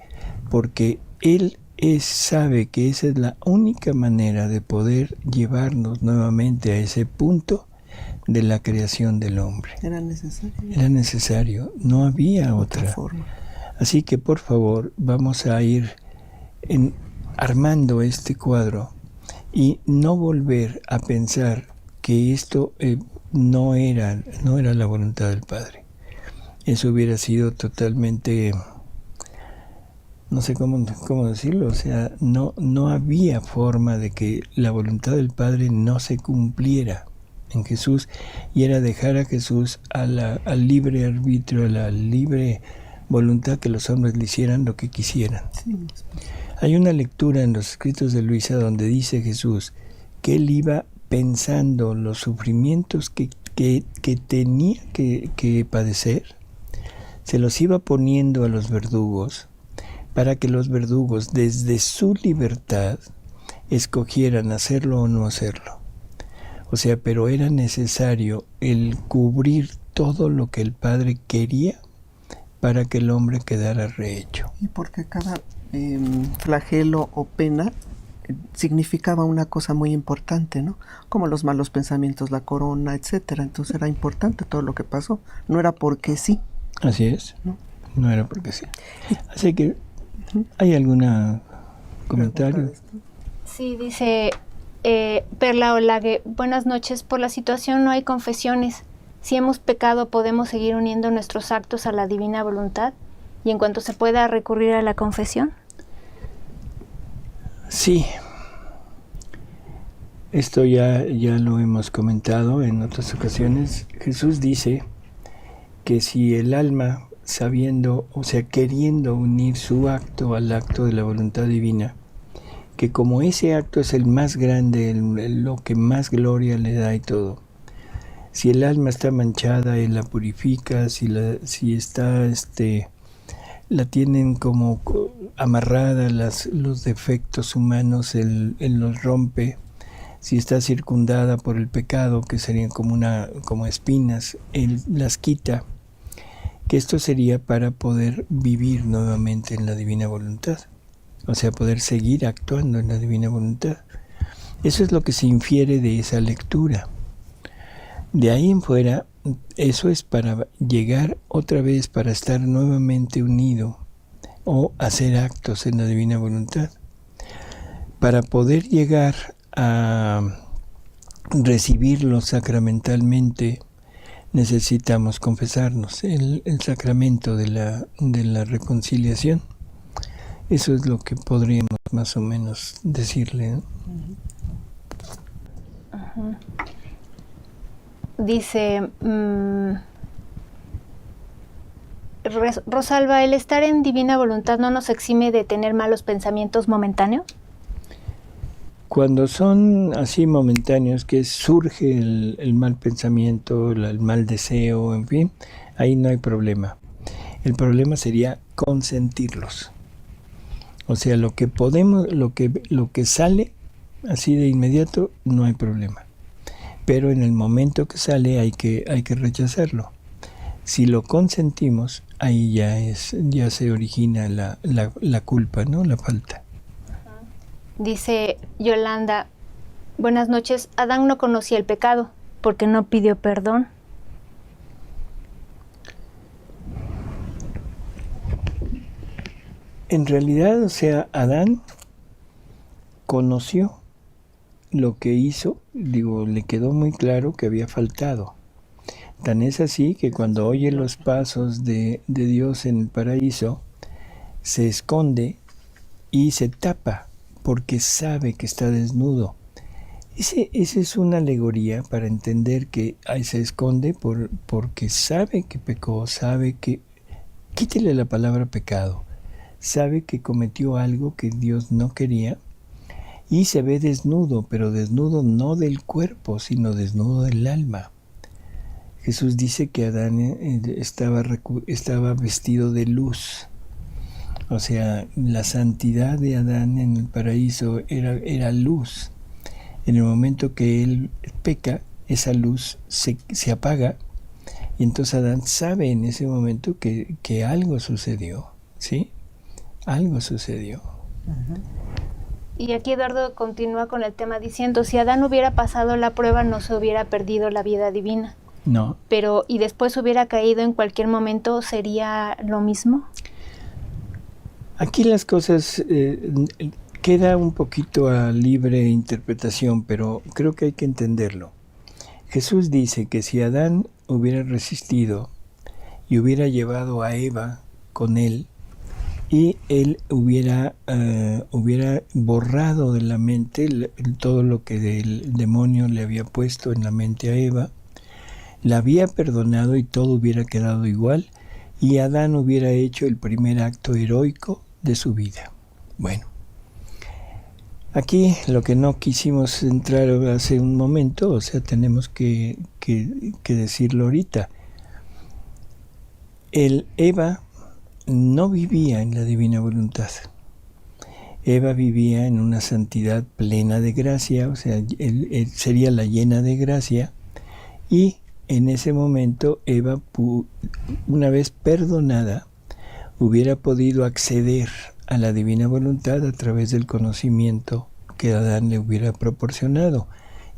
S3: porque Él sabe que esa es la única manera de poder llevarnos nuevamente a ese punto de la creación del hombre.
S2: Era necesario.
S3: Era necesario, no había otra
S2: forma.
S3: Así que por favor vamos a ir armando este cuadro y no volver a pensar que esto no era la voluntad del Padre. Eso hubiera sido totalmente, no sé cómo decirlo, o sea, no había forma de que la voluntad del Padre no se cumpliera en Jesús, y era dejar a Jesús al libre arbitrio, a la libre voluntad que los hombres le hicieran lo que quisieran.
S2: Sí.
S3: Hay una lectura en los escritos de Luisa donde dice Jesús que él iba pensando los sufrimientos que que tenía que padecer, se los iba poniendo a los verdugos para que los verdugos desde su libertad escogieran hacerlo o no hacerlo. O sea, pero era necesario el cubrir todo lo que el Padre quería para que el hombre quedara rehecho.
S2: Y porque cada flagelo o pena significaba una cosa muy importante, ¿no? Como los malos pensamientos, la corona, etcétera. Entonces era importante todo lo que pasó. No era porque sí.
S3: Así es. No era porque sí. Así que, ¿hay algún comentario?
S1: Sí, dice Perla Olague, buenas noches. Por la situación no hay confesiones. Si hemos pecado, podemos seguir uniendo nuestros actos a la divina voluntad y en cuanto se pueda recurrir a la confesión.
S3: Sí. Esto ya lo hemos comentado en otras ocasiones. Jesús dice que si el alma, sabiendo, o sea, queriendo unir su acto al acto de la voluntad divina, que como ese acto es el más grande, lo que más gloria le da y todo, si el alma está manchada, él la purifica, si está, la tienen como amarrada los defectos humanos, él los rompe. Si está circundada por el pecado, que serían como espinas, él las quita. Que esto sería para poder vivir nuevamente en la divina voluntad. O sea, poder seguir actuando en la divina voluntad. Eso es lo que se infiere de esa lectura. De ahí en fuera, eso es para llegar otra vez, para estar nuevamente unido o hacer actos en la divina voluntad. Para poder llegar a recibirlo sacramentalmente, necesitamos confesarnos, el sacramento de la reconciliación. Eso es lo que podríamos más o menos decirle, ¿no?
S1: Uh-huh. Dice Rosalba, ¿el estar en divina voluntad no nos exime de tener malos pensamientos momentáneos?
S3: Cuando son así momentáneos, que surge el mal pensamiento, el mal deseo, en fin, ahí no hay problema. El problema sería consentirlos. O sea, lo que podemos, lo que sale así de inmediato, no hay problema. Pero en el momento que sale hay que rechazarlo. Si lo consentimos, ahí ya se origina la culpa, ¿no? La falta.
S1: Dice Yolanda, buenas noches, Adán no conocía el pecado porque no pidió perdón.
S3: En realidad, o sea, Adán conoció lo que hizo, le quedó muy claro que había faltado. Tan es así que cuando oye los pasos de Dios en el paraíso, se esconde y se tapa porque sabe que está desnudo. Esa es una alegoría para entender que se esconde porque sabe que pecó, sabe que... Quítele la palabra pecado. Sabe que cometió algo que Dios no quería y se ve desnudo, pero desnudo no del cuerpo, sino desnudo del alma. Jesús dice que Adán estaba vestido de luz. O sea, la santidad de Adán en el paraíso era luz. En el momento que él peca, esa luz se apaga y entonces Adán sabe en ese momento que algo sucedió, ¿sí? Algo sucedió.
S1: Uh-huh. Y aquí Eduardo continúa con el tema diciendo, si Adán hubiera pasado la prueba no se hubiera perdido la vida divina.
S3: No.
S1: Pero, ¿y después hubiera caído en cualquier momento, sería lo mismo?
S3: Aquí las cosas queda un poquito a libre interpretación, pero creo que hay que entenderlo. Jesús dice que si Adán hubiera resistido y hubiera llevado a Eva con él, y él hubiera borrado de la mente todo lo que el demonio le había puesto en la mente a Eva, la había perdonado y todo hubiera quedado igual, y Adán hubiera hecho el primer acto heroico de su vida. Bueno, Aquí lo que no quisimos entrar hace un momento, o sea, tenemos que decirlo ahorita. Eva no vivía en la divina voluntad. Eva vivía en una santidad plena de gracia, o sea, él sería la llena de gracia, y en ese momento Eva, una vez perdonada, hubiera podido acceder a la divina voluntad a través del conocimiento que Adán le hubiera proporcionado,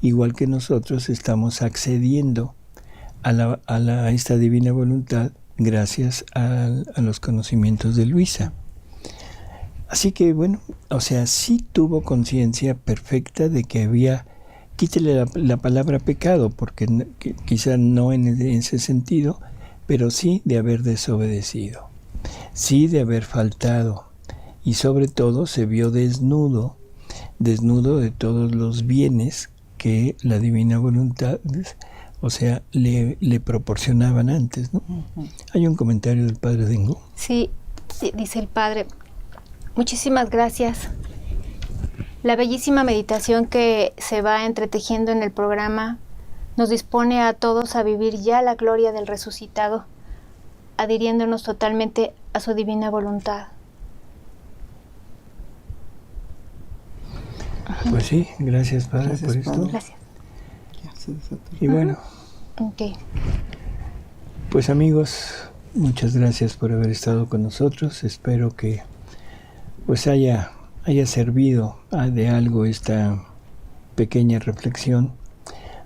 S3: igual que nosotros estamos accediendo a esta divina voluntad gracias a los conocimientos de Luisa. Así que bueno, o sea, sí tuvo conciencia perfecta de que había, quítele la palabra pecado, porque quizá no en ese sentido, pero sí de haber desobedecido, sí de haber faltado, y sobre todo se vio desnudo de todos los bienes que la divina voluntad, o sea, le proporcionaban antes, ¿no? Hay un comentario del padre Dengo.
S1: Sí, dice el padre: muchísimas gracias. La bellísima meditación que se va entretejiendo en el programa nos dispone a todos a vivir ya la gloria del resucitado, adhiriéndonos totalmente a su divina voluntad.
S3: Pues sí, gracias padre por esto.
S1: Gracias.
S3: Y bueno,
S1: Okay.
S3: Pues amigos, muchas gracias por haber estado con nosotros. Espero que pues haya servido de algo esta pequeña reflexión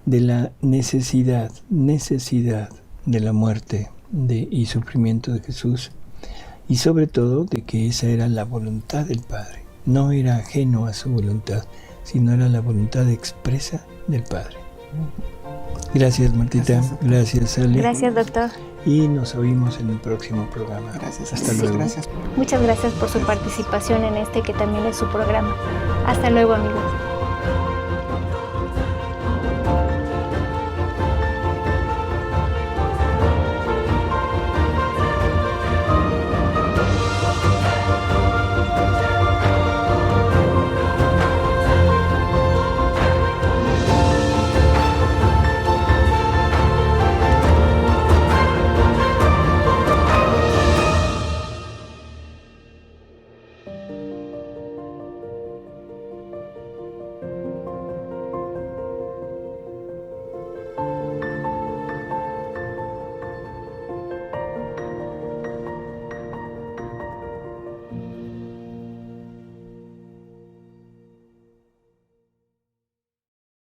S3: de la necesidad de la muerte y sufrimiento de Jesús, y sobre todo de que esa era la voluntad del Padre. No era ajeno a su voluntad, sino era la voluntad expresa del Padre. Gracias, Martita. Gracias, Ale.
S1: Gracias, doctor.
S3: Y nos oímos en el próximo programa.
S2: Gracias.
S3: Hasta luego.
S2: Gracias.
S1: Muchas gracias por su participación en este que también es su programa. Hasta luego, amigos.